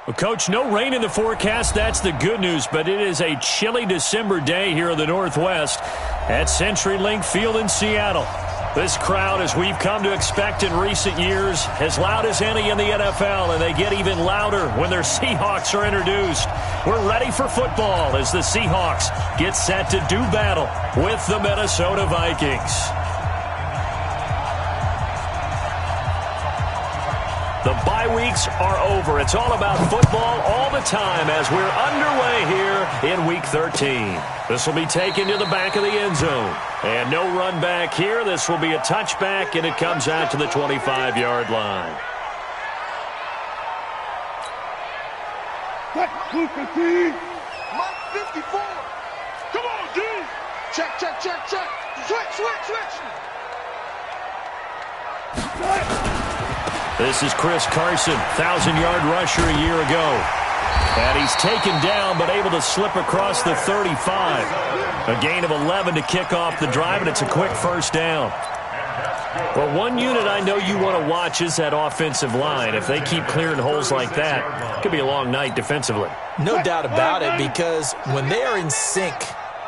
Well, Coach, no rain in the forecast. That's the good news, but it is a chilly December day here in the Northwest at CenturyLink Field in Seattle. This crowd, as we've come to expect in recent years, as loud as any in the NFL, and they get even louder when their Seahawks are introduced. We're ready for football as the Seahawks get set to do battle with the Minnesota Vikings. The bye weeks are over. It's all about football all the time as we're underway here in Week 13. This will be taken to the back of the end zone. And no run back here. This will be a touchback, and it comes out to the 25-yard line. Mike 54. Come on, D. Check, check, check, check. Switch. This is Chris Carson, 1,000-yard rusher a year ago. And he's taken down but able to slip across the 35. A gain of 11 to kick off the drive, and it's a quick first down. Well, one unit I know you want to watch is that offensive line. If they keep clearing holes like that, it could be a long night defensively. No doubt about it, because when they are in sync,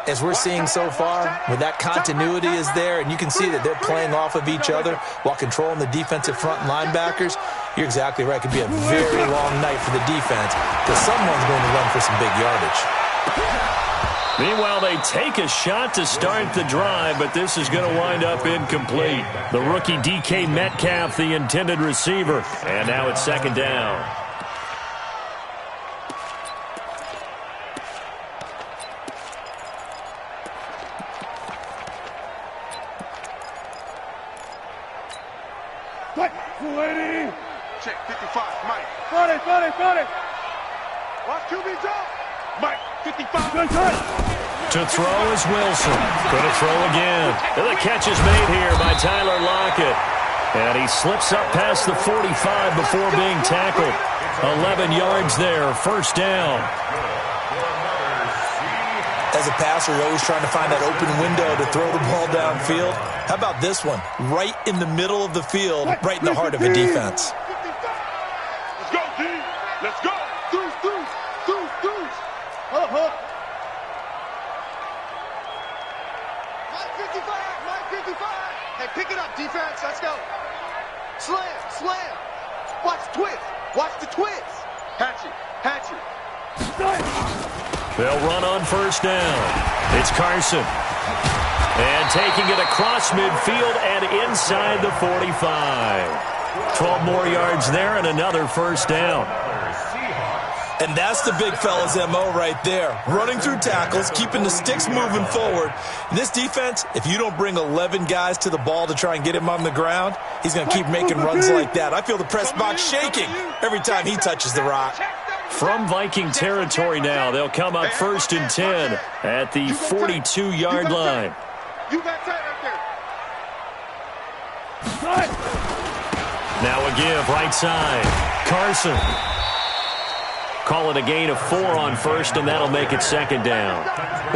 as we're seeing so far, where that continuity is there, and you can see that they're playing off of each other while controlling the defensive front linebackers, you're exactly right. It could be a very long night for the defense because someone's going to run for some big yardage. Meanwhile, they take a shot to start the drive, but this is going to wind up incomplete. The rookie DK Metcalf, the intended receiver, and now it's second down. Check 55, Mike. Got it. Watch QB jump. Mike, 55. Good. To throw is Wilson. Going to throw again. And the catch is made here by Tyler Lockett. And he slips up past the 45 before being tackled. 11 yards there, first down. As a passer, you're always trying to find that open window to throw the ball downfield. How about this one? Right in the middle of the field, right in the heart of a defense. Let's go, D. Let's go. Deuce. Mike 55. Hey, pick it up, defense. Let's go. Slam. Watch the twist. Hatchet. They'll run on first down. It's Carson. And taking it across midfield and inside the 45. 12 more yards there and another first down. And that's the big fella's MO right there. Running through tackles, keeping the sticks moving forward. This defense, if you don't bring 11 guys to the ball to try and get him on the ground, he's going to keep making runs like that. I feel the press box shaking every time he touches the rock. From Viking territory now, they'll come up first and 10 at the 42-yard line. You got tight right there. Now a give, right side. Carson. Call it a gain of 4 on first, and that'll make it second down.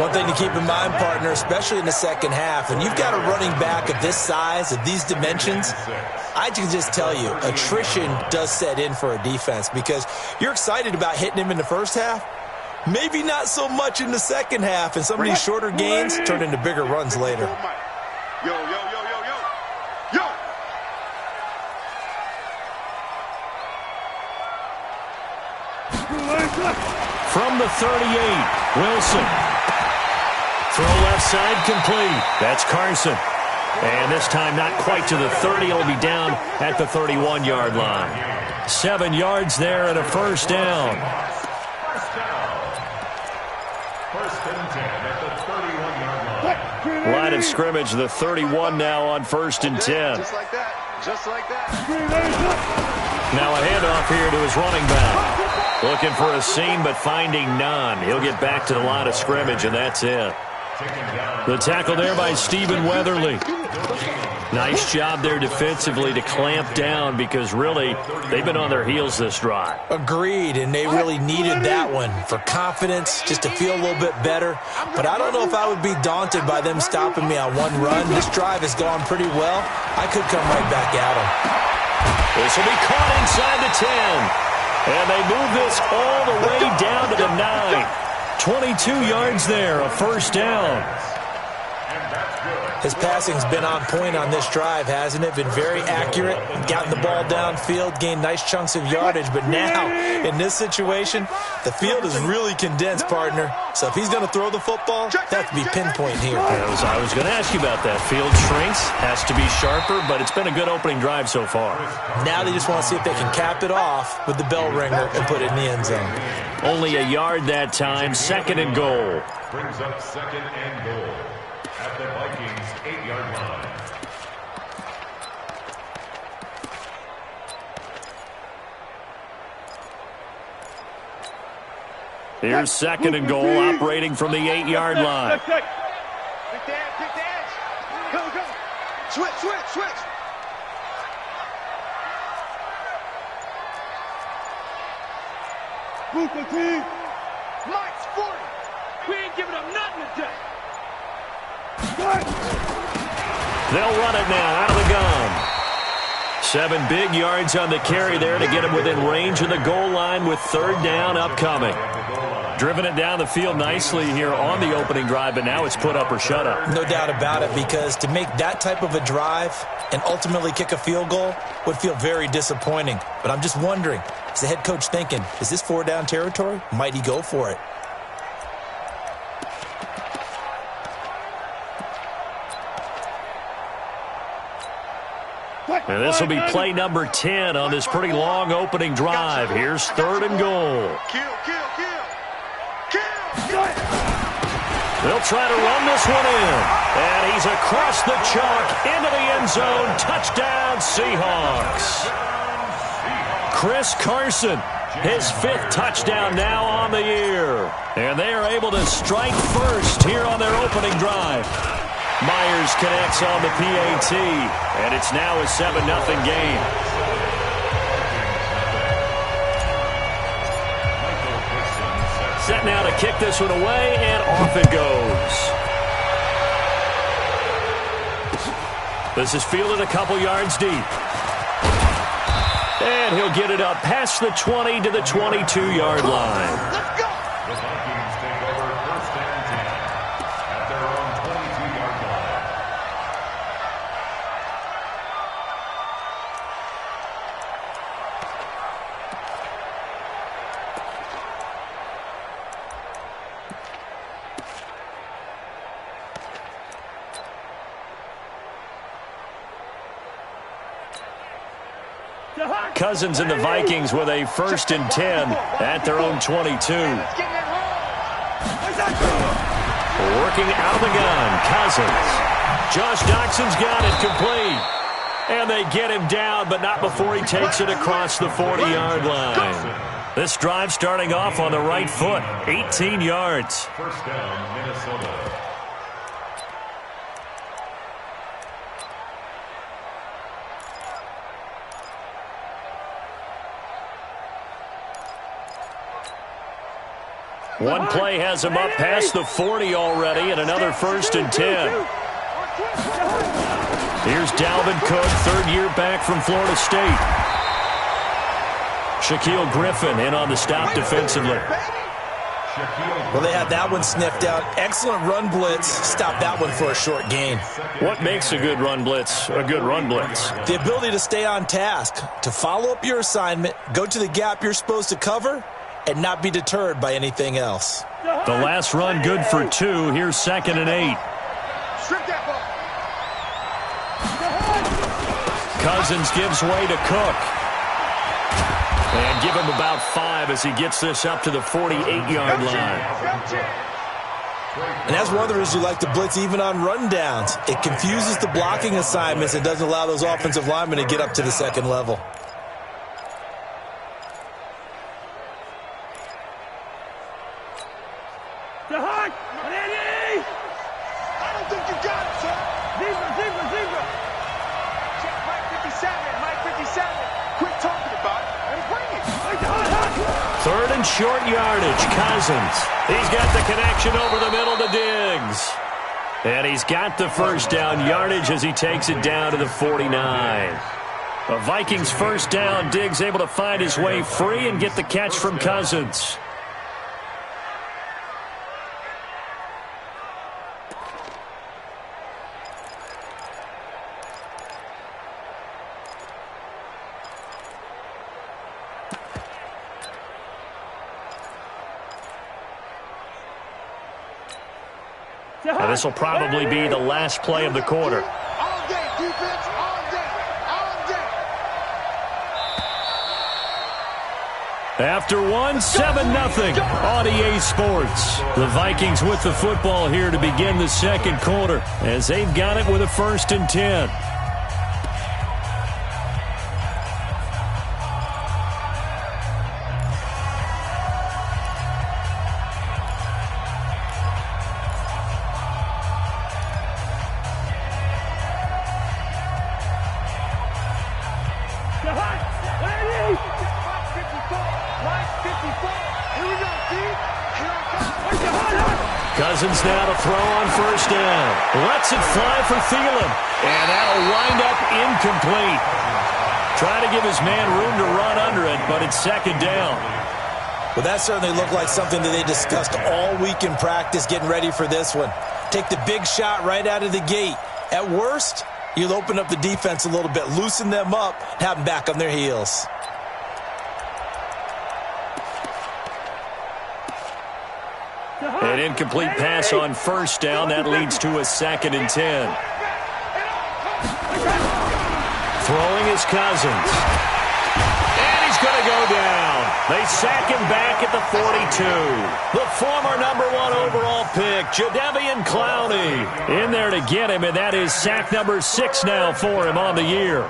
One thing to keep in mind, partner, especially in the second half, when you've got a running back of this size, of these dimensions, I can just tell you, attrition does set in for a defense because you're excited about hitting him in the first half. Maybe not so much in the second half, and some of these shorter gains turn into bigger runs later. Yo. From the 38, Wilson. Throw left side complete. That's Carson. And this time not quite to the 30. It'll be down at the 31-yard line. 7 yards there and a first down. Line of scrimmage, the 31 now on first and 10. Just like that. Now a handoff here to his running back. Looking for a seam, but finding none. He'll get back to the line of scrimmage, and that's it. The tackle there by Stephen Weatherly. Nice job there defensively to clamp down because really they've been on their heels this drive. Agreed, and they really needed that one for confidence, just to feel a little bit better. But I don't know if I would be daunted by them stopping me on one run. This drive has gone pretty well. I could come right back at them. This will be caught inside the 10. And they move this all the way down to the 9. 22 yards there, a first down. His passing's been on point on this drive, hasn't it? Been very accurate, gotten the ball downfield, gained nice chunks of yardage. But now, in this situation, the field is really condensed, partner. So if he's going to throw the football, that has to be pinpoint here. I was going to ask you about that. Field shrinks, has to be sharper, but it's been a good opening drive so far. Now they just want to see if they can cap it off with the bell ringer and put it in the end zone. Only a yard that time, 2nd and goal. Brings up 2nd and goal at the Vikings 8-yard line. Here's 2nd and goal, operating from the 8-yard line. Big dash. Go. Switch. Booker team. Mike's 40. We ain't giving up nothing today. They'll run it now out of the gun. 7 big yards on the carry there to get him within range of the goal line with 3rd down upcoming. Driven it down the field nicely here on the opening drive, but now it's put up or shut up. No doubt about it, because to make that type of a drive and ultimately kick a field goal would feel very disappointing. But I'm just wondering, is the head coach thinking, is this 4-down territory? Might he go for it? And this will be play number 10 on this pretty long opening drive. Here's 3rd and goal. Kill. They'll try to run this one in. And he's across the chalk into the end zone. Touchdown, Seahawks. Chris Carson, his 5th touchdown now on the year. And they are able to strike first here on their opening drive. Myers connects on the PAT, and it's now a 7-0 game. Set now to kick this one away, and off it goes. This is fielded a couple yards deep. And he'll get it up past the 20 to the 22-yard line. Let's go. The Vikings take over 1st and 10 at their own 22-yard line. Cousins and the Vikings with a 1st and 10 at their own 22. Working out of the gun, Cousins. Josh Doxson's got it complete. And they get him down, but not before he takes it across the 40-yard line. This drive starting off on the right foot, 18 yards. 1st down, Minnesota. One play has him up past the 40 already, and another 1st and 10. Here's Dalvin Cook, 3rd year back from Florida State. Shaquille Griffin in on the stop defensively. Well, they had that one sniffed out. Excellent run blitz. Stop that one for a short gain. What makes a good run blitz a good run blitz? The ability to stay on task, to follow up your assignment, go to the gap you're supposed to cover, and not be deterred by anything else. The last run good for 2. Here's 2nd and 8. Cousins gives way to Cook. And give him about 5 as he gets this up to the 48-yard line. And that's one of the reasons you like to blitz even on rundowns. It confuses the blocking assignments and doesn't allow those offensive linemen to get up to the 2nd level. Short yardage, Cousins. He's got the connection over the middle to Diggs. And he's got the 1st down yardage as he takes it down to the 49. The Vikings first down. Diggs able to find his way free and get the catch from Cousins. Now, this will probably be the last play of the quarter. All day, defense, all day, all day. After 7-0 on EA Sports. The Vikings with the football here to begin the second quarter as they've got it with a 1st and 10. Cousins now to throw on 1st down. Lets it fly for Thielen. And that'll wind up incomplete. Trying to give his man room to run under it, but it's 2nd down. Well, that certainly looked like something that they discussed all week in practice, getting ready for this one. Take the big shot right out of the gate. At worst, you'll open up the defense a little bit, loosen them up, have them back on their heels. An incomplete pass on 1st down. That leads to a 2nd and 10. Throwing is Cousins. And he's going to go down. They sack him back at the 42. The former #1 overall pick, Jadeveon Clowney, in there to get him, and that is sack number 6 now for him on the year.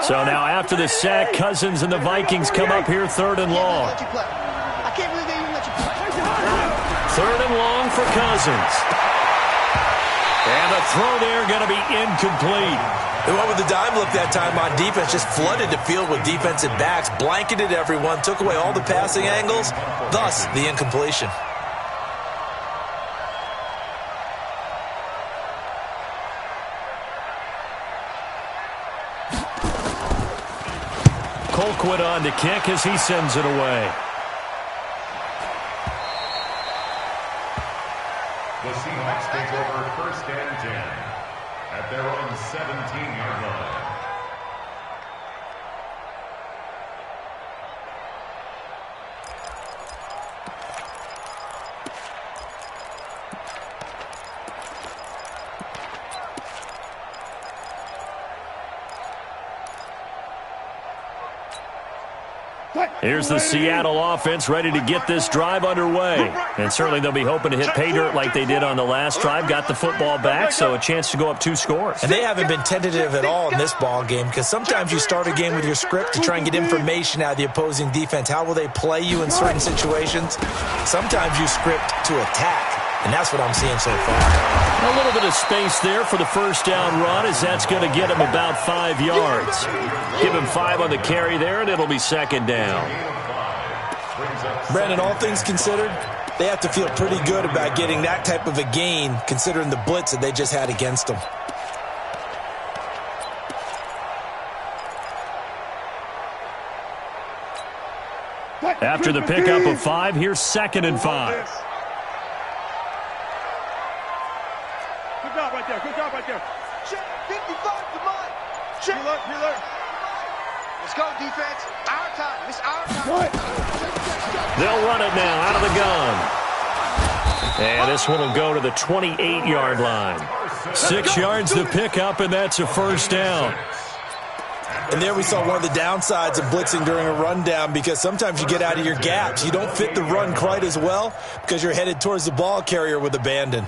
So now after the sack, Cousins and the Vikings come up here 3rd and long. I can't believe they even let you play. 3rd and long for Cousins. And the throw there going to be incomplete. They went with the dime look that time on defense, just flooded the field with defensive backs, blanketed everyone, took away all the passing angles, thus the incompletion. Colquitt on to kick as he sends it away. The Seahawks take over 1st and 10 at their own 17-yard line. Here's the Seattle offense ready to get this drive underway. And certainly they'll be hoping to hit pay dirt like they did on the last drive. Got the football back, so a chance to go up 2 scores. And they haven't been tentative at all in this ball game, because sometimes you start a game with your script to try and get information out of the opposing defense. How will they play you in certain situations? Sometimes you script to attack. And that's what I'm seeing so far. A little bit of space there for the 1st down run, as that's going to get him about 5 yards. Give him 5 on the carry there, and it'll be 2nd down. Brandon, all things considered, they have to feel pretty good about getting that type of a gain, considering the blitz that they just had against them. After the pickup of 5, here's 2nd and 5. Good job right there. Check, 55 to mine. Check. Healer. Let's go, defense. Our time. It's our time. They'll run it now out of the gun. And this one will go to the 28-yard line. 6 yards to pick up, and that's a 1st down. And there we saw one of the downsides of blitzing during a rundown, because sometimes you get out of your gaps. You don't fit the run quite as well because you're headed towards the ball carrier with abandon.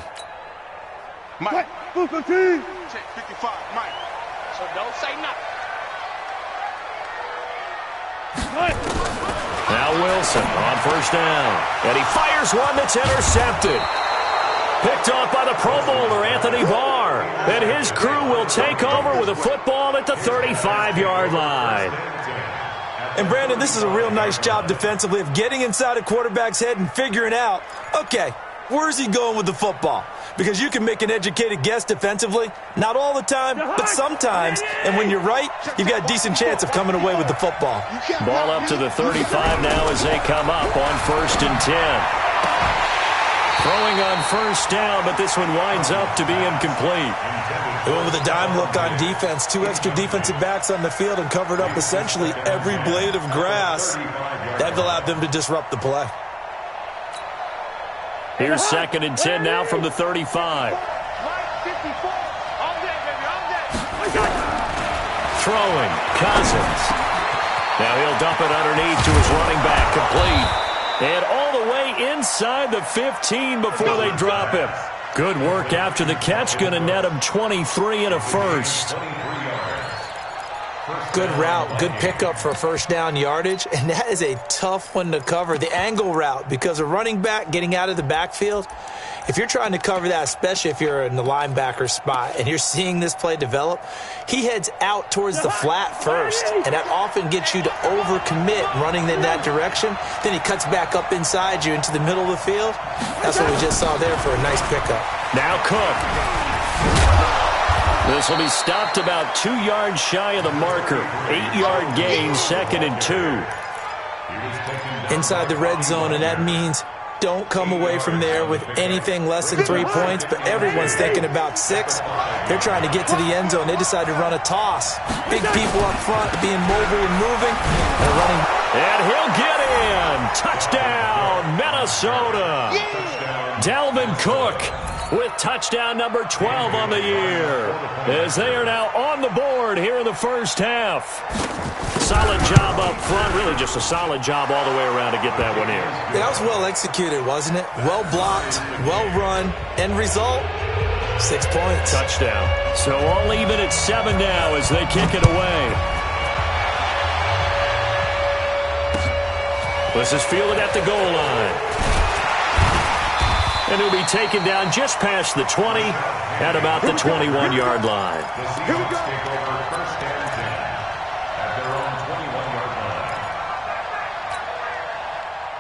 Mike. Check 55, Mike. So don't say nothing. Now Wilson on 1st down. And he fires one that's intercepted. Picked off by the Pro Bowler, Anthony Barr. And his crew will take over with a football at the 35-yard line. And, Brandon, this is a real nice job defensively of getting inside a quarterback's head and figuring out, okay, where's he going with the football? Because you can make an educated guess defensively. Not all the time, but sometimes. And when you're right, you've got a decent chance of coming away with the football. Ball up to the 35 now as they come up on 1st and 10. Throwing on 1st down, but this one winds up to be incomplete. They went with a dime look on defense. 2 extra defensive backs on the field and covered up essentially every blade of grass. That allowed them to disrupt the play. Here's 2nd and 10 now from the 35. Throwing, Cousins. Now he'll dump it underneath to his running back, complete. And all the way inside the 15 before they drop him. Good work after the catch. Going to net him 23 and a first. Good route, good pickup for first down yardage, and that is a tough one to cover. The angle route, because a running back getting out of the backfield, if you're trying to cover that, especially if you're in the linebacker spot and you're seeing this play develop, he heads out towards the flat first, and that often gets you to overcommit running in that direction. Then he cuts back up inside you into the middle of the field. That's what we just saw there for a nice pickup. Now Cook. This will be stopped about 2 yards shy of the marker. 8-yard gain, 2nd and 2. Inside the red zone, and that means don't come away from there with anything less than 3 points, but everyone's thinking about 6. They're trying to get to the end zone. They decide to run a toss. Big people up front being mobile and moving. They're running. And he'll get in. Touchdown, Minnesota. Dalvin Cook with touchdown number 12 on the year, as they are now on the board here in the first half. Solid job up front, really just a solid job all the way around to get that one in. That was well executed, wasn't it? Well blocked, well run, end result, 6 points. Touchdown. So all even at 7 now as they kick it away. This is fielded at the goal line. And he'll be taken down just past the 20 at about the 21-yard line. Here we go. Take over 1st and 10 at their own 21-yard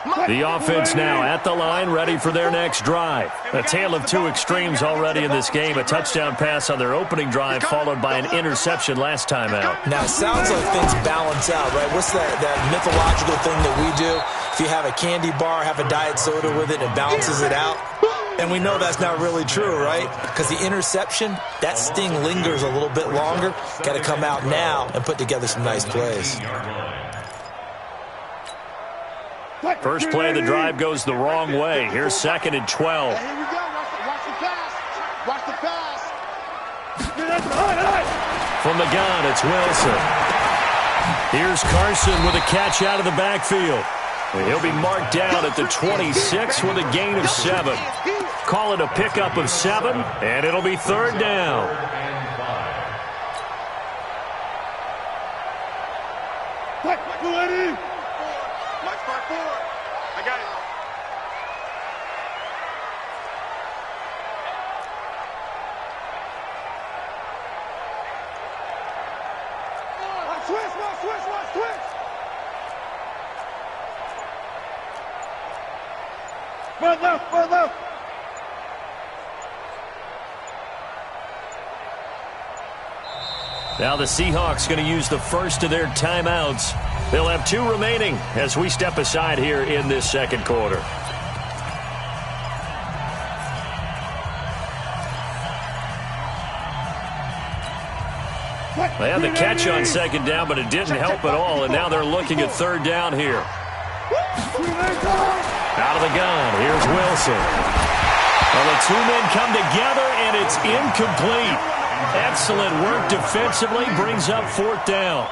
line. The offense now at the line, ready for their next drive. A tale of 2 extremes already in this game. A touchdown pass on their opening drive, followed by an interception last time out. Now, it sounds like things balance out, right? What's that mythological thing that we do? If you have a candy bar, have a diet soda with it, it balances it out. And we know that's not really true, right? Because the interception, that sting lingers a little bit longer. Got to come out now and put together some nice plays. First play of the drive goes the wrong way. Here's 2nd and 12. Here we go. Watch the pass. Watch the pass. From the gun, it's Wilson. Here's Carson with a catch out of the backfield. He'll be marked down at the 26 with a gain of 7. Call it a pickup of 7, and it'll be 3rd down. Watch part 4. I got it. Switch. Run left. Now the Seahawks going to use the first of their timeouts. They'll have 2 remaining as we step aside here in this second quarter. They had the catch on 2nd down, but it didn't help at all, and now they're looking at 3rd down here. Out of the gun, here's Wilson. Well, the 2 men come together, and it's incomplete. Excellent work defensively, brings up 4th down.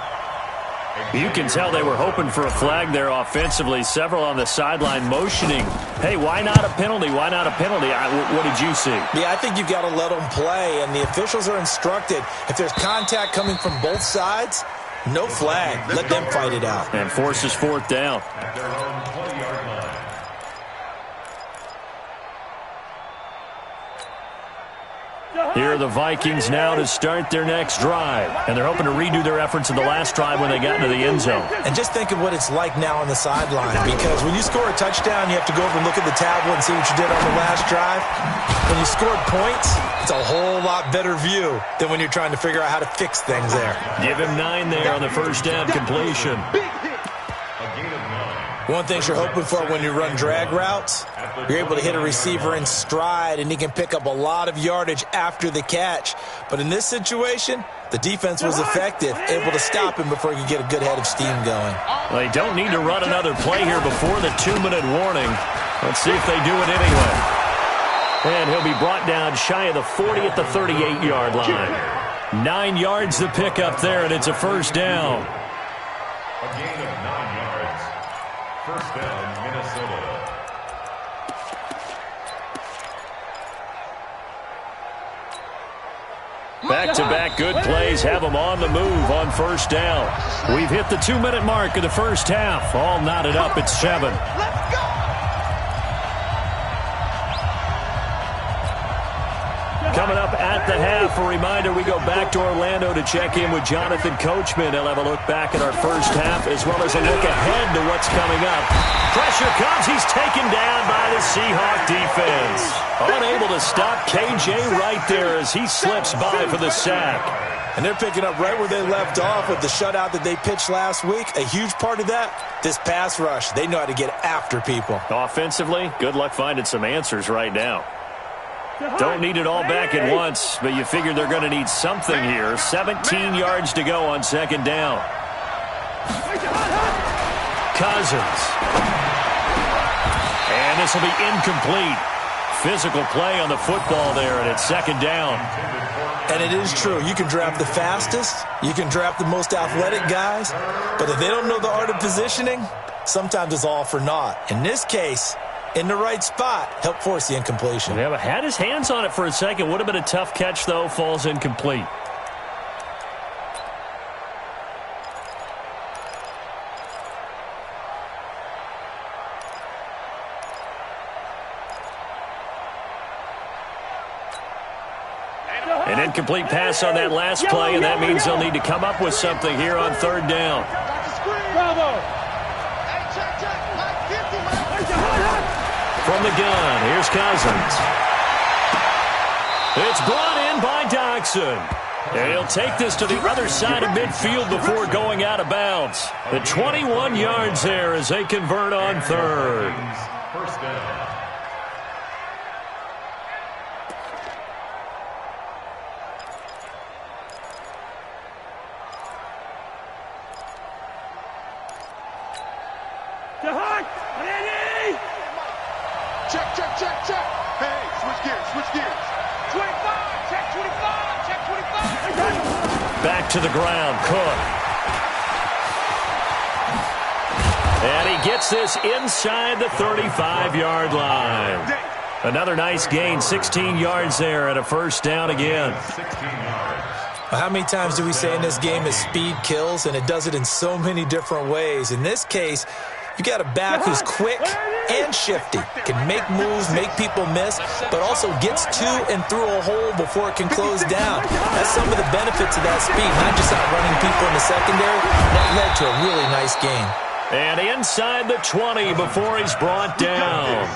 You can tell they were hoping for a flag there offensively. Several on the sideline motioning. Hey, why not a penalty? Why not a penalty? What did you see? Yeah, I think you've got to let them play, and the officials are instructed. If there's contact coming from both sides, no flag. Let them fight it out. And forces 4th down. At their own 20-yard line. Here are the Vikings now to start their next drive. And they're hoping to redo their efforts in the last drive when they got into the end zone. And just think of what it's like now on the sideline, because when you score a touchdown, you have to go over and look at the tablet and see what you did on the last drive. When you scored points, it's a whole lot better view than when you're trying to figure out how to fix things there. Give him 9 there on the first down completion. One thing you're hoping for when you run drag routes, you're able to hit a receiver in stride, and he can pick up a lot of yardage after the catch. But in this situation, the defense was effective, able to stop him before he could get a good head of steam going. Well, they don't need to run another play here before the 2-minute warning. Let's see if they do it anyway. And he'll be brought down shy of the 40 at the 38-yard line. 9 yards to pick up there, and it's a first down. A gain of 9 yards. First down, Minnesota. Back-to-back good plays have them on the move on first down. We've hit the 2-minute mark of the first half. All knotted up at 7. Let's go! Coming up at the half, a reminder, we go back to Orlando to check in with Jonathan Coachman. He'll have a look back at our first half as well as a look ahead to what's coming up. Pressure comes. He's taken down by the Seahawk defense. Unable to stop KJ right there as he slips by for the sack. And they're picking up right where they left off with the shutout that they pitched last week. A huge part of that, this pass rush. They know how to get after people. Offensively, good luck finding some answers right now. Don't need it all back at once, but you figure they're going to need something here. 17 yards to go on second down. Cousins. And this will be incomplete. Physical play on the football there, and it's second down. And it is true. You can draft the fastest. You can draft the most athletic guys. But if they don't know the art of positioning, sometimes it's all for naught. In this case, in the right spot, help force the incompletion. Yeah, but had his hands on it for a second. Would have been a tough catch, though. Falls incomplete. An incomplete pass on that last play, and that means they'll need to come up with something here on third down. Bravo! Hey, check, check. Mike 50, Mike. From the gun, here's Cousins. It's brought in by Doxson. And he'll take this to the other side of midfield before going out of bounds. The 21 yards there as they convert on third. First down. Check, check, check, check. Hey, switch gears, switch gears. 25, check 25, check 25. Back to the ground, Cook. And he gets this inside the 35-yard line. Another nice gain, 16 yards there and a first down again. 16 yards. Well, how many times do we say in this game that speed kills, and it does it in so many different ways? In this case, you got a back who's quick and shifty, can make moves, make people miss, but also gets to and through a hole before it can close down. That's some of the benefits of that speed, not just outrunning people in the secondary. That led to a really nice gain. And inside the 20 before he's brought down.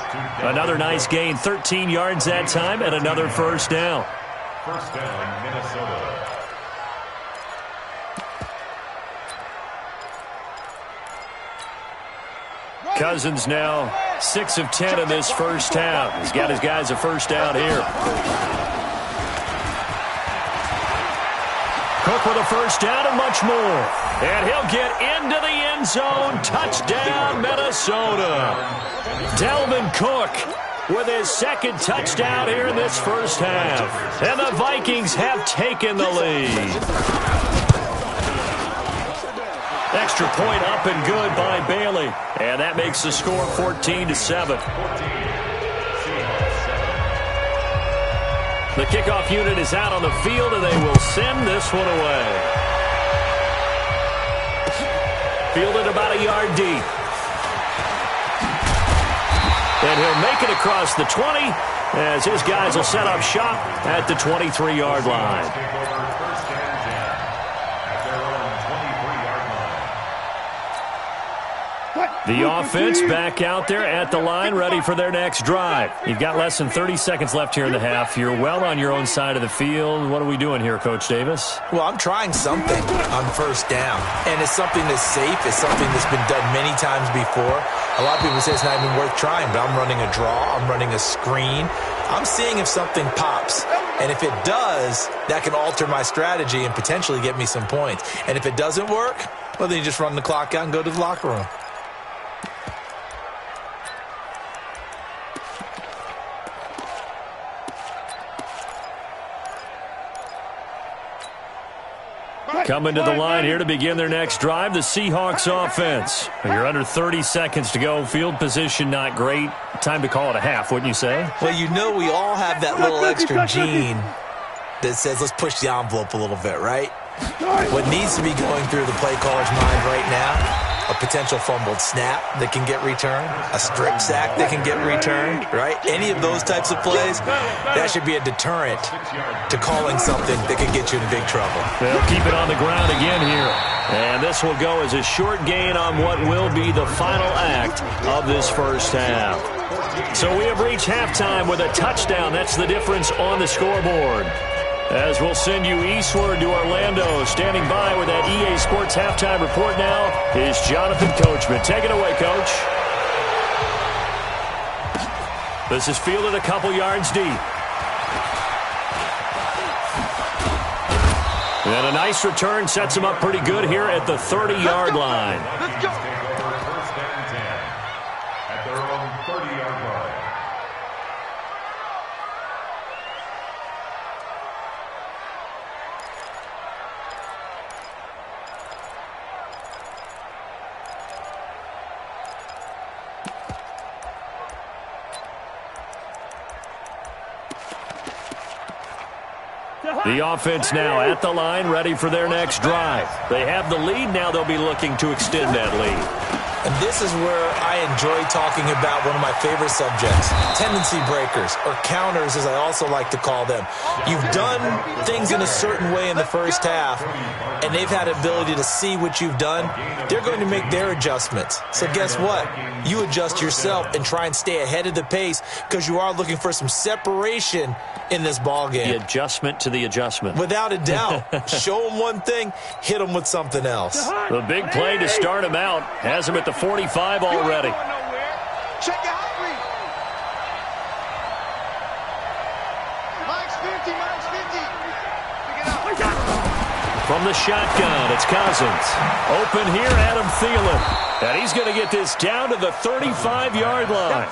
Another nice gain, 13 yards that time, and another first down. First down, Minnesota. Cousins now 6 of 10 in this first half. He's got his guys a first down here. Cook with a first down and much more. And he'll get into the end zone. Touchdown, Minnesota. Dalvin Cook with his second touchdown here in this first half. And the Vikings have taken the lead. Extra point up and good by Bailey. And that makes the score 14-7. The kickoff unit is out on the field, and they will send this one away. Fielded about a yard deep. And he'll make it across the 20 as his guys will set up shop at the 23-yard line. The offense back out there at the line, ready for their next drive. You've got less than 30 seconds left here in the half. You're well on your own side of the field. What are we doing here, Coach Davis? Well, I'm trying something on first down, and it's something that's safe. It's something that's been done many times before. A lot of people say it's not even worth trying, but I'm running a draw. I'm running a screen. I'm seeing if something pops. And if it does, that can alter my strategy and potentially get me some points. And if it doesn't work, well, then you just run the clock out and go to the locker room. Coming to the line here to begin their next drive, the Seahawks offense. You're under 30 seconds to go. Field position not great. Time to call it a half, wouldn't you say? Well, you know we all have that little extra gene that says let's push the envelope a little bit, right? What needs to be going through the play caller's mind right now, a potential fumbled snap that can get returned, a strip sack that can get returned, right? Any of those types of plays, that should be a deterrent to calling something that could get you in big trouble. They'll keep it on the ground again here. And this will go as a short gain on what will be the final act of this first half. So we have reached halftime with a touchdown. That's the difference on the scoreboard. As we'll send you eastward to Orlando. Standing by with that EA Sports halftime report now is Jonathan Coachman. Take it away, Coach. This is fielded a couple yards deep. And a nice return sets him up pretty good here at the 30-yard line. Let's go. First and 10 at their own 30-yard line. The offense now at the line, ready for their next drive. They have the lead. Now they'll be looking to extend that lead. And this is where I enjoy talking about one of my favorite subjects, tendency breakers, or counters as I also like to call them. You've done things in a certain way in the first half, and they've had ability to see what you've done. They're going to make their adjustments. So guess what? You adjust yourself and try and stay ahead of the pace because you are looking for some separation in this ball game. The adjustment to the adjustment. Without a doubt. Show them one thing, hit them with something else. The big play to start him out has him at the 45 already. Check your hot read. Mike's 50, Mike's 50. Pick it up. From the shotgun, it's Cousins. Open here, Adam Thielen. And he's going to get this down to the 35-yard line.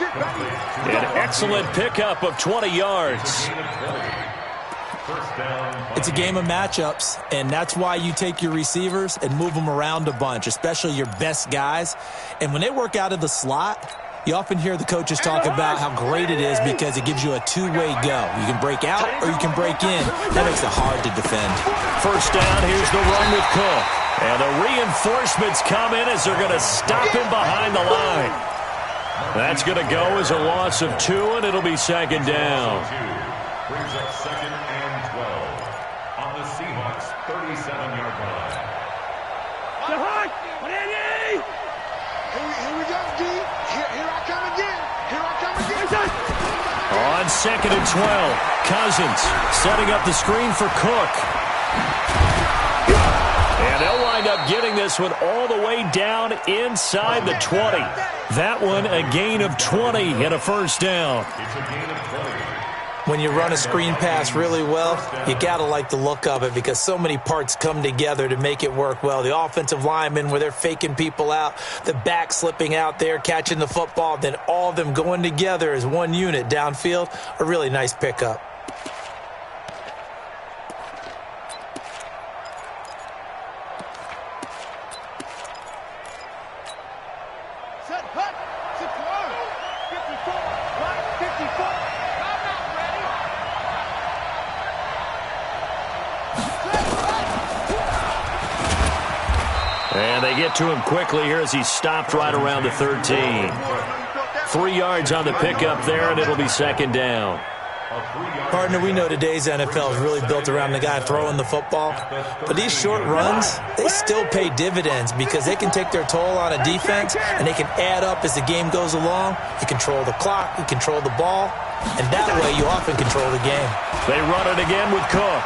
An excellent pickup of 20 yards. It's a game of matchups, and that's why you take your receivers and move them around a bunch, especially your best guys. And when they work out of the slot, you often hear the coaches talk about how great it is because it gives you a two-way go. You can break out or you can break in. That makes it hard to defend. First down, here's the run with Cook. And the reinforcements come in as they're going to stop him behind the line. That's going to go as a loss of 2, and it'll be second down. Brings up second and 12 on the Seahawks 37-yard line. Here we go, D. Here I come again. Here I come again. On second and 12, Cousins setting up the screen for Cook. And they'll wind up getting this one all the way down inside the 20. That one a gain of 20 and a first down. It's a gain of 20. When you run a screen pass really well, you got to like the look of it because so many parts come together to make it work well. The offensive linemen, where they're faking people out, the back slipping out there, catching the football, then all of them going together as one unit downfield, a really nice pickup. Set, hut, 61, 54, right, 54. And they get to him quickly here as he stopped right around the 13. 3 yards on the pickup there, and it'll be second down. Partner, we know today's NFL is really built around the guy throwing the football. But these short runs, they still pay dividends because they can take their toll on a defense, and they can add up as the game goes along. You control the clock, you control the ball, and that way you often control the game. They run it again with Cook.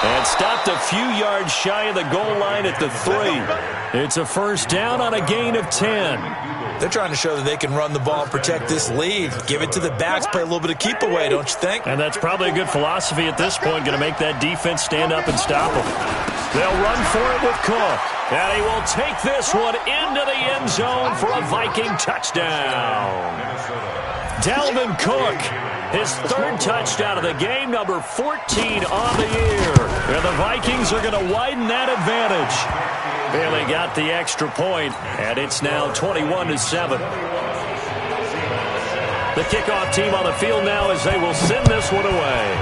And stopped a few yards shy of the goal line at the 3. It's a first down on a gain of 10. They're trying to show that they can run the ball and protect this lead. Give it to the backs, play a little bit of keep away, don't you think? And that's probably a good philosophy at this point, going to make that defense stand up and stop them. They'll run for it with Cook. And he will take this one into the end zone for a Viking touchdown. Dalvin Cook, his 3rd touchdown of the game, number 14 on the year. And the Vikings are going to widen that advantage. Bailey got the extra point, and it's now 21-7. The kickoff team on the field now as they will send this one away.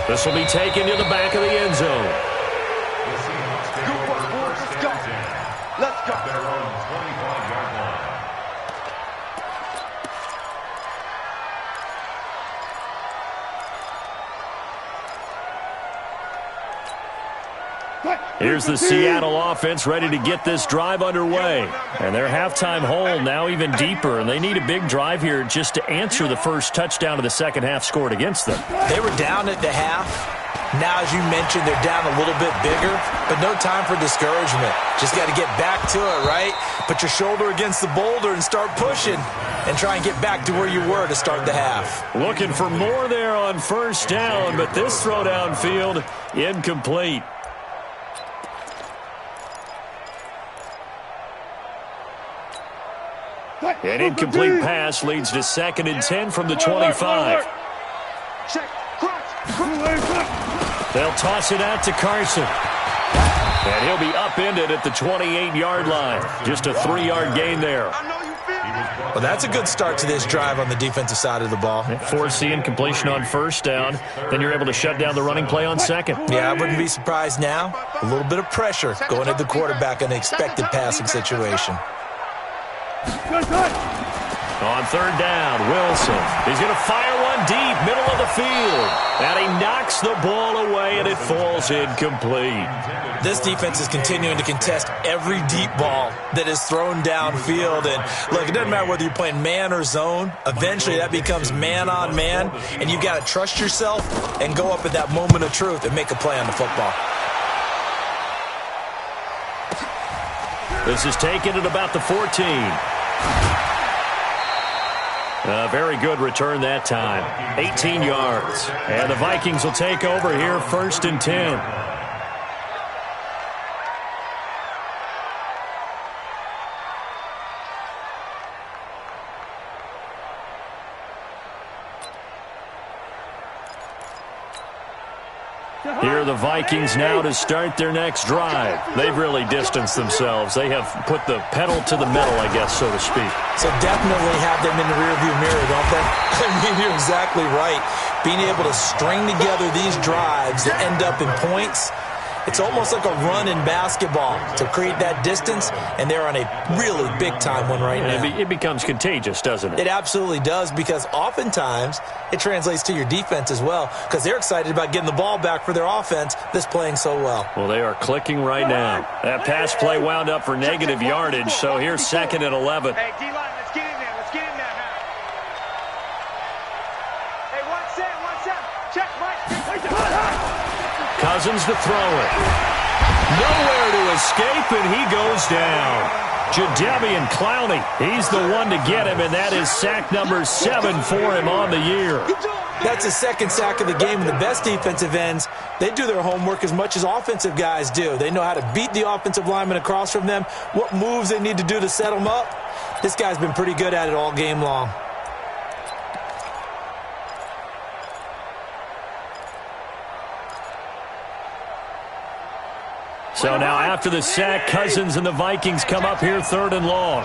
This will be taken to the back of the end zone. Good work, boys. Let's go. Let's go. Their own 25-yard line. Here's the Seattle offense ready to get this drive underway. And their halftime hole now even deeper, and they need a big drive here just to answer the first touchdown of the second half scored against them. They were down at the half. Now, as you mentioned, they're down a little bit bigger, but no time for discouragement. Just got to get back to it, right? Put your shoulder against the boulder and start pushing and try and get back to where you were to start the half. Looking for more there on first down, but this throw downfield incomplete. An incomplete pass leads to 2nd and 10 from the 25. They'll toss it out to Carson. And he'll be upended at the 28-yard line. Just a 3-yard gain there. Well, that's a good start to this drive on the defensive side of the ball. Forcing completion on first down. Then you're able to shut down the running play on second. Yeah, I wouldn't be surprised now. A little bit of pressure going at the quarterback in an expected passing situation. On 3rd down, Wilson. He's going to fire one deep, middle of the field. And he knocks the ball away, and it falls incomplete. This defense is continuing to contest every deep ball that is thrown downfield. And, look, it doesn't matter whether you're playing man or zone. Eventually, that becomes man on man. And you've got to trust yourself and go up at that moment of truth and make a play on the football. This is taken at about the 14. A very good return that time. 18 yards. And the Vikings will take over here 1st and 10. Here are the Vikings now to start their next drive. They've really distanced themselves. They have put the pedal to the metal, I guess, so to speak. So definitely have them in the rearview mirror, don't they? I mean, you're exactly right. Being able to string together these drives that end up in points, it's almost like a run in basketball to create that distance, and they're on a really big-time one right now. It becomes contagious, doesn't it? It absolutely does, because oftentimes it translates to your defense as well, because they're excited about getting the ball back for their offense that's playing so well. Well, they are clicking right now. That pass play wound up for negative yardage, so here's 2nd and 11. Hey, D-line, let's get in there. Let's get in there now. Hey, 1 set. Check, Mike. Cousins to throw it. Nowhere to escape, and he goes down. Jadeveon Clowney, he's the one to get him, and that is sack number 7 for him on the year. That's his 2nd sack of the game, and the best defensive ends, they do their homework as much as offensive guys do. They know how to beat the offensive lineman across from them, what moves they need to do to set them up. This guy's been pretty good at it all game long. So now after the sack, Cousins and the Vikings come up here 3rd and long.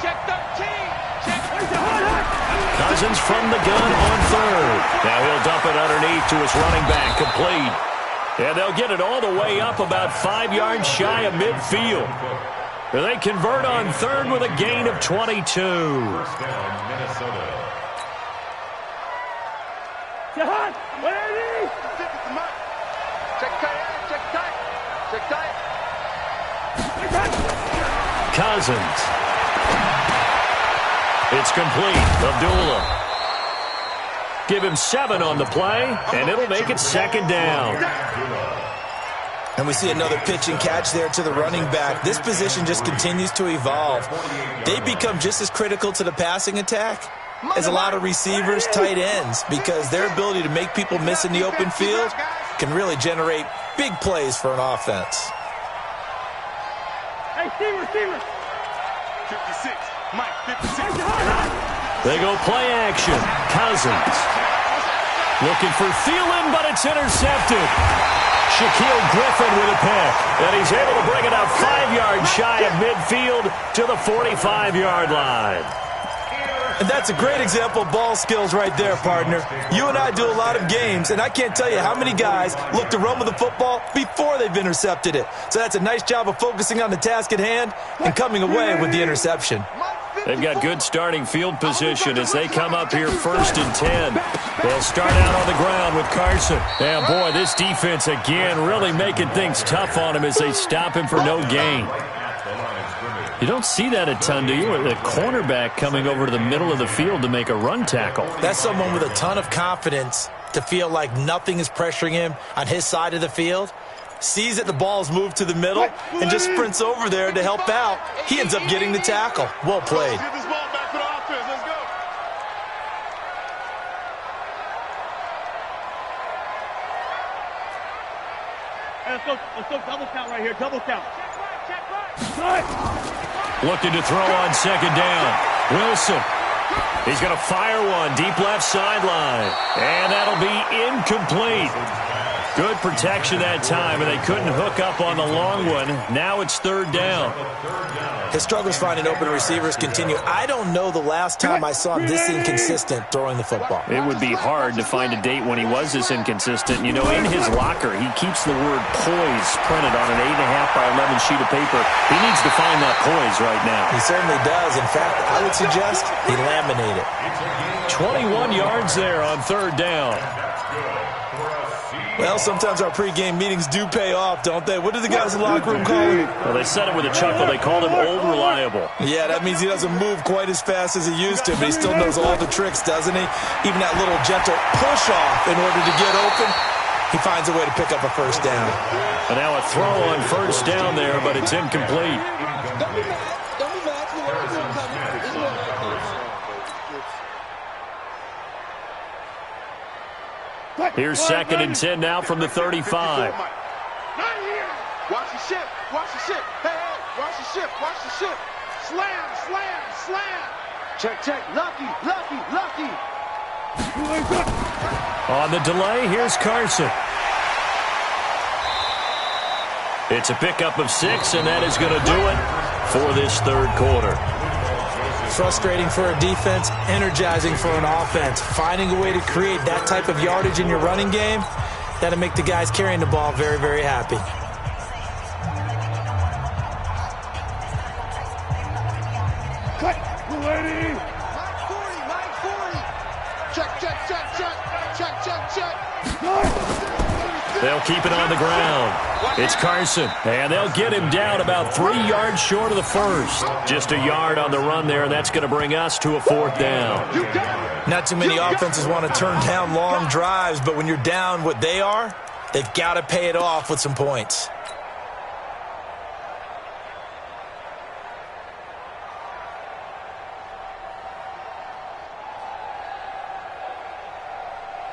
Cousins from the gun on 3rd. Now he'll dump it underneath to his running back, complete. And they'll get it all the way up about 5 yards shy of midfield. They convert on third with a gain of 22. First down, Minnesota. Cousins. It's complete. Abdullah. Give him 7 on the play, and it'll make it second down. And we see another pitch and catch there to the running back. This position just continues to evolve. They become just as critical to the passing attack as a lot of receivers, tight ends, because their ability to make people miss in the open field can really generate big plays for an offense. Hey, receiver. 56. Mike, 56. They go play action. Cousins. Looking for Thielen, but it's intercepted. Shaquille Griffin with a pick. And he's able to bring it up 5 yards shy of midfield to the 45-yard line. And that's a great example of ball skills right there, partner. You and I do a lot of games, and I can't tell you how many guys look to run with the football before they've intercepted it. So that's a nice job of focusing on the task at hand and coming away with the interception. They've got good starting field position as they come up here 1st and 10. They'll start out on the ground with Carson. And, boy, this defense, again, really making things tough on him as they stop him for no gain. You don't see that a ton, do you? The cornerback coming over to the middle of the field to make a run tackle. That's someone with a ton of confidence to feel like nothing is pressuring him on his side of the field. Sees that the ball's moved to the middle and just sprints over there to help out. He ends up getting the tackle. Well played. Get this ball back for the offense. Let's go. Hey, let's go double count right here. Double count. Check right. Looking to throw on 2nd down. Wilson. He's going to fire one deep left sideline. And that'll be incomplete. Good protection that time, and they couldn't hook up on the long one. Now it's 3rd down. His struggles finding open receivers continue. I don't know the last time I saw him this inconsistent throwing the football. It would be hard to find a date when he was this inconsistent. You know, in his locker, he keeps the word poise printed on an 8.5 by 11 sheet of paper. He needs to find that poise right now. He certainly does. In fact, I would suggest he laminate it. 21 yards there on 3rd down. Well, sometimes our pregame meetings do pay off, don't they? What do the guys in the locker room call him? Well, they said it with a chuckle. They called him Old Reliable. Yeah, that means he doesn't move quite as fast as he used to, but he still knows all the tricks, doesn't he? Even that little gentle push-off in order to get open, he finds a way to pick up a 1st down. And now a throw on 1st down there, but it's incomplete. Here's 2nd and 10 now from the 35. Watch the ship. Watch the ship. Hey, watch the ship. Watch the ship. Slam. Check. Lucky. On the delay, here's Carson. It's a pickup of 6, and that is going to do it for this 3rd quarter. Frustrating for a defense, energizing for an offense. Finding a way to create that type of yardage in your running game, that'll make the guys carrying the ball very, very happy. Cut. Ready. Mike 40. Check. They'll keep it on the ground. It's Carson, and they'll get him down about 3 yards short of the 1st. Just a yard on the run there, and that's going to bring us to a 4th down. Not too many offenses want to turn down long drives, but when you're down what they are, they've got to pay it off with some points.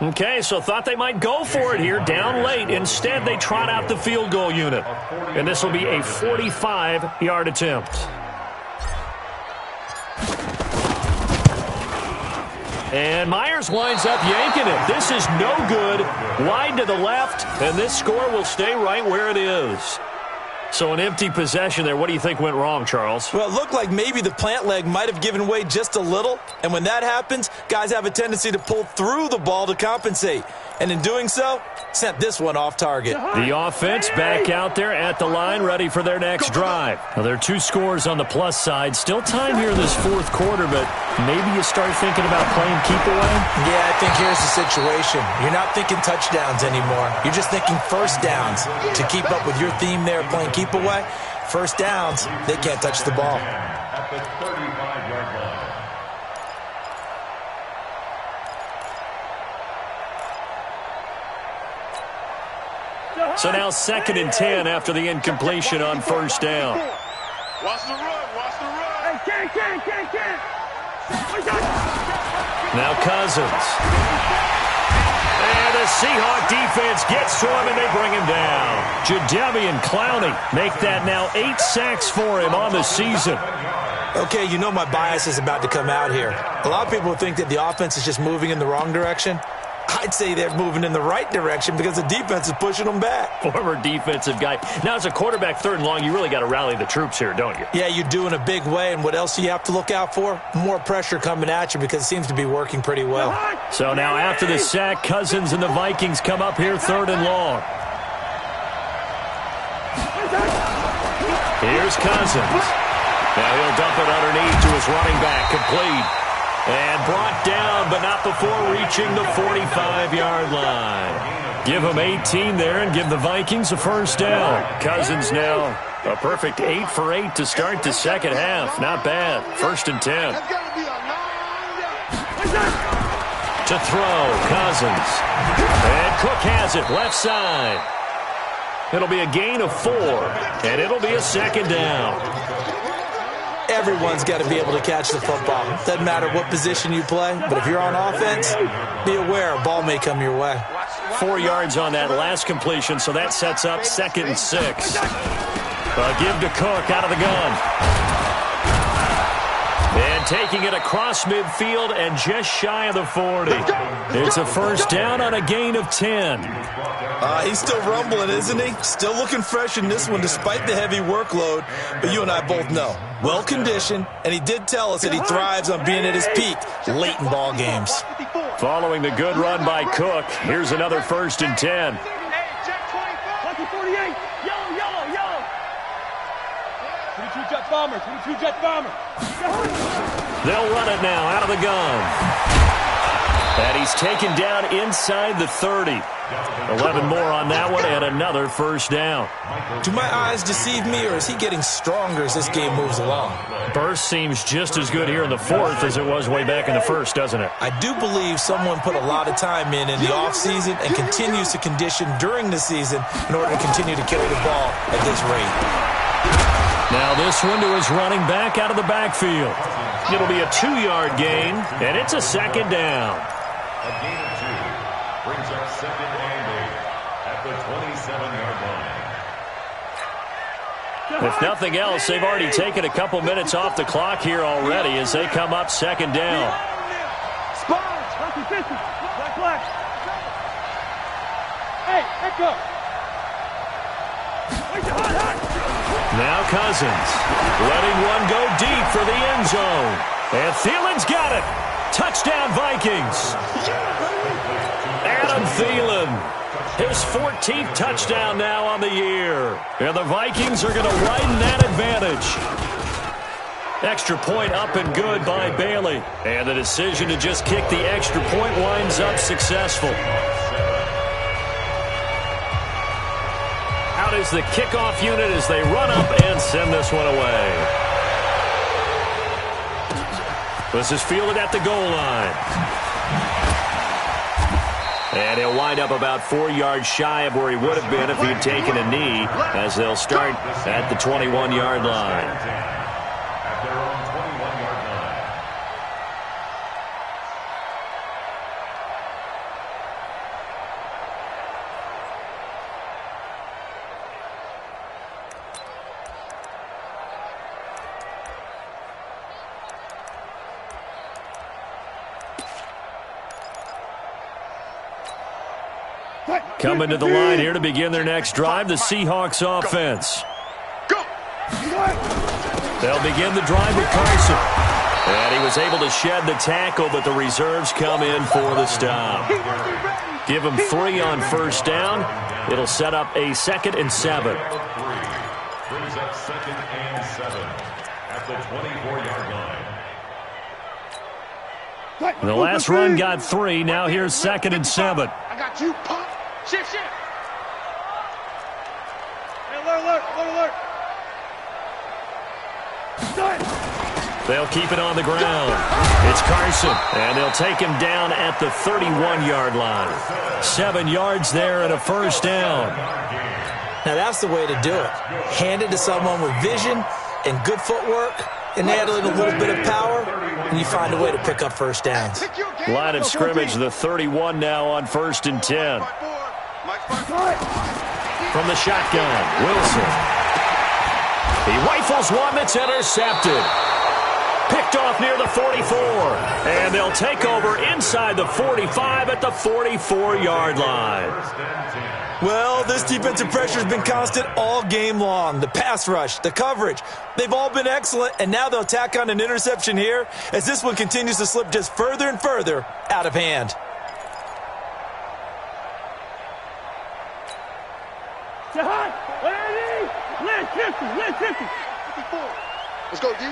Okay, so thought they might go for it here, down late. Instead, they trot out the field goal unit. And this will be a 45-yard attempt. And Myers winds up yanking it. This is no good. Wide to the left, and this score will stay right where it is. So an empty possession there. What do you think went wrong, Charles? Well, it looked like maybe the plant leg might have given way just a little. And when that happens, guys have a tendency to pull through the ball to compensate. And in doing so, sent this one off target. The offense back out there at the line, ready for their next drive. Now, there are 2 scores on the plus side. Still time here in this 4th quarter, but maybe you start thinking about playing keep away? Yeah, I think here's the situation. You're not thinking touchdowns anymore. You're just thinking first downs. To keep up with your theme there, playing keep away, first downs, they can't touch the ball. At the 35-yard line. So now 2nd and 10 after the incompletion on first down. Watch the run. Watch the run. Now Cousins. And the Seahawk defense gets to him, and they bring him down. Jadeveon Clowney make that now 8 sacks for him on the season. Okay, you know my bias is about to come out here. A lot of people think that the offense is just moving in the wrong direction. I'd say they're moving in the right direction because the defense is pushing them back. Former defensive guy. Now, as a quarterback 3rd and long, you really got to rally the troops here, don't you? Yeah, you do in a big way. And what else do you have to look out for? More pressure coming at you because it seems to be working pretty well. So now after the sack, Cousins and the Vikings come up here 3rd and long. Here's Cousins. Now he'll dump it underneath to his running back, complete. And brought down, but not before reaching the 45-yard line. Give them 18 there and give the Vikings a first down. Cousins now a perfect 8 for 8 to start the second half. Not bad. 1st and 10. To throw, Cousins. And Cook has it, left side. It'll be a gain of 4, and it'll be a 2nd down. Everyone's got to be able to catch the football. Doesn't matter what position you play, but if you're on offense, be aware a ball may come your way. 4 yards on that last completion, so that sets up 2nd and 6. Give to Cook out of the gun. And taking it across midfield and just shy of the 40. It's a first down on a gain of 10. He's still rumbling, isn't he? Still looking fresh in this one despite the heavy workload. But you and I both know, well-conditioned, and he did tell us that he thrives on being at his peak late in ball games. Following the good run by Cook, here's another 1st and 10. They'll run it now out of the gun. And he's taken down inside the 30. 11 more on that one and another first down. Do my eyes deceive me, or is he getting stronger as this game moves along? Burst seems just as good here in the 4th as it was way back in the 1st, doesn't it? I do believe someone put a lot of time in the offseason and continues to condition during the season in order to continue to carry the ball at this rate. Now this one to his running back out of the backfield. It'll be a 2-yard gain, and it's a 2nd down. A gain of 2 brings up 2nd and 8 at the 27-yard line. If nothing else, they've already taken a couple minutes off the clock here already as they come up 2nd down. Now Cousins letting one go deep for the end zone. And Thielen's got it. Touchdown Vikings. Adam Thielen. His 14th touchdown now on the year. And the Vikings are going to widen that advantage. Extra point up and good by Bailey. And the decision to just kick the extra point winds up successful. Out is the kickoff unit as they run up and send this one away. This is fielded at the goal line. And he'll wind up about 4 yards shy of where he would have been if he'd taken a knee, as they'll start at the 21-yard line. At their own 21-yard line. Coming to the line here to begin their next drive, the Seahawks offense. They'll begin the drive with Carson. And he was able to shed the tackle, but the reserves come in for the stop. Give him 3 on first down. It'll set up a 2nd and 7. Brings up 2nd and 7 at the 24-yard line. The last run got 3. Now here's 2nd and 7. I got you. Pump. Shift. Alert. They'll keep it on the ground. It's Carson, and they'll take him down at the 31-yard line. 7 yards there and a first down. Now that's the way to do it. Hand it to someone with vision and good footwork, and add in a little bit of power, and you find a way to pick up first downs. Line of scrimmage, the 31 now on 1st and 10. From the shotgun, Wilson. He rifles one that's intercepted. Picked off near the 44. And they'll take over inside the 45 at the 44-yard line. Well, this defensive pressure has been constant all game long. The pass rush, the coverage, they've all been excellent, and now they'll tack on an interception here as this one continues to slip just further and further out of hand. Let's go, D.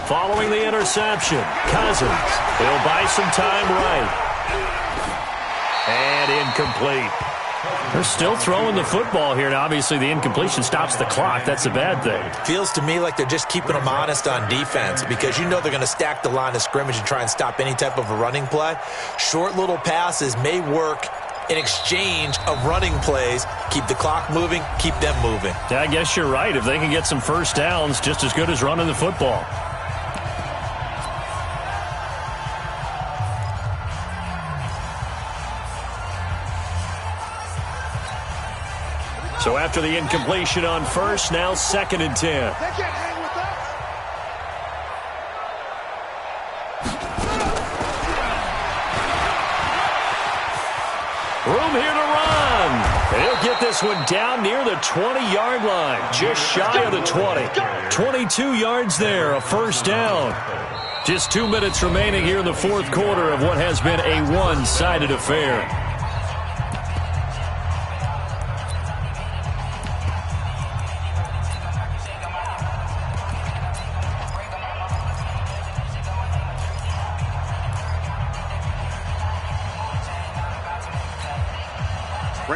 Following the interception, Cousins. He'll buy some time right. And incomplete. They're still throwing the football here. Now, obviously, the incompletion stops the clock. That's a bad thing. Feels to me like they're just keeping them honest on defense because you know they're going to stack the line of scrimmage and try and stop any type of a running play. Short little passes may work in exchange of running plays. Keep the clock moving, keep them moving. Yeah, I guess you're right. If they can get some first downs, just as good as running the football. So after the incompletion on first, now 2nd and 10. They can't hang with us. Room here to run. He'll get this one down near the 20-yard line, just shy of the 20. 22 yards there, a first down. Just 2 minutes remaining here in the 4th quarter of what has been a one-sided affair.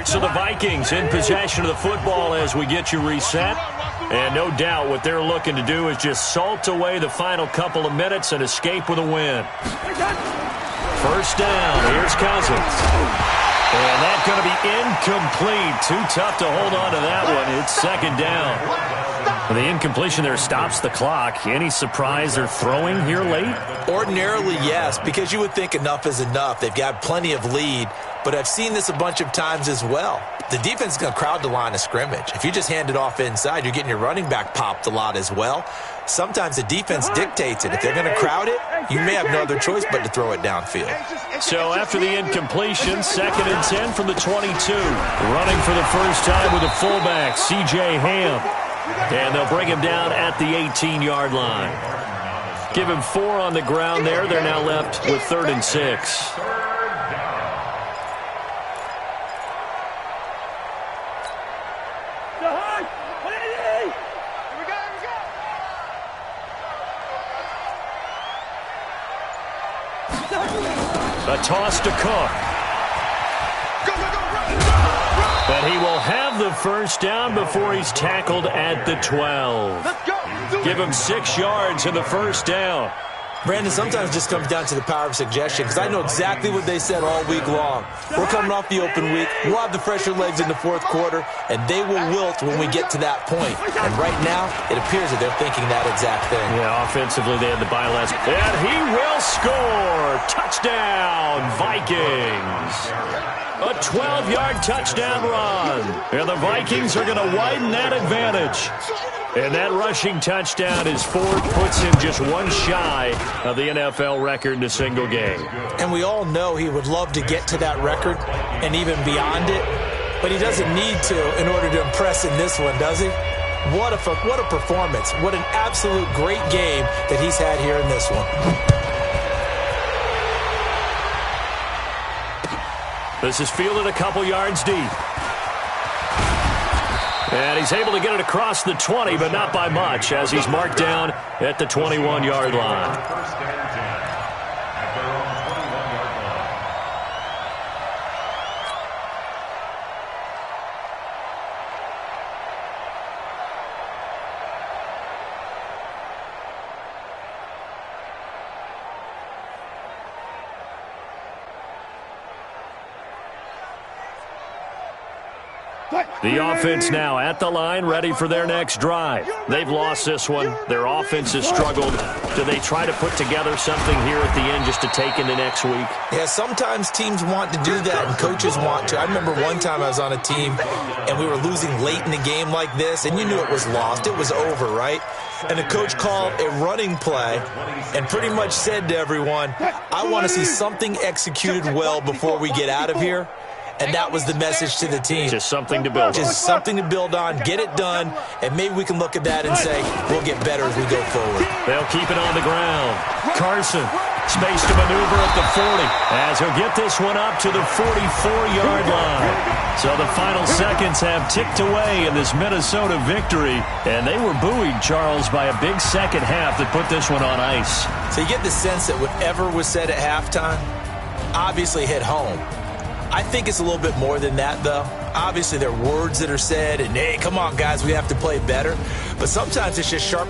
So the Vikings in possession of the football as we get you reset. And no doubt what they're looking to do is just salt away the final couple of minutes and escape with a win. First down. Here's Cousins. And that's going to be incomplete. Too tough to hold on to that one. It's 2nd down. The incompletion there stops the clock. Any surprise they're throwing here late? Ordinarily, yes, because you would think enough is enough. They've got plenty of lead. But I've seen this a bunch of times as well. The defense is going to crowd the line of scrimmage. If you just hand it off inside, you're getting your running back popped a lot as well. Sometimes the defense dictates it. If they're going to crowd it, you may have no other choice but to throw it downfield. So after the incompletion, 2nd and 10 from the 22. Running for the first time with a fullback, C.J. Ham. And they'll bring him down at the 18-yard line. Give him 4 on the ground there. They're now left with 3rd and 6. A toss to Cook. But he will have the first down before he's tackled at the 12. Give him 6 yards in the first down. Brandon, sometimes it just comes down to the power of suggestion because I know exactly what they said all week long. We're coming off the open week. We'll have the fresher legs in the 4th quarter, and they will wilt when we get to that point. And right now, it appears that they're thinking that exact thing. Yeah, offensively, they had the bye last. And he will score. Touchdown, Vikings. A 12-yard touchdown run. And the Vikings are going to widen that advantage. And that rushing touchdown is fourth, puts him just one shy of the NFL record in a single game. And we all know he would love to get to that record and even beyond it, but he doesn't need to in order to impress in this one, does he? What a performance. What an absolute great game that he's had here in this one. This is fielded a couple yards deep. And he's able to get it across the 20, but not by much, as he's marked down at the 21-yard line. First and 10 at their own 21-yard line. The offense now at the line, ready for their next drive. They've lost this one. Their offense has struggled. Do they try to put together something here at the end just to take into next week? Yeah, sometimes teams want to do that and coaches want to. I remember one time I was on a team and we were losing late in the game like this, and you knew it was lost. It was over, right? And the coach called a running play and pretty much said to everyone, I want to see something executed well before we get out of here. And that was the message to the team. Just something to build on. Just something to build on, get it done, and maybe we can look at that and say, we'll get better as we go forward. They'll keep it on the ground. Carson, space to maneuver at the 40, as he'll get this one up to the 44-yard line. So the final seconds have ticked away in this Minnesota victory, and they were buoyed, Charles, by a big second half that put this one on ice. So you get the sense that whatever was said at halftime obviously hit home. I think it's a little bit more than that, though. Obviously, there are words that are said, and, hey, come on, guys, we have to play better. But sometimes it's just sharp.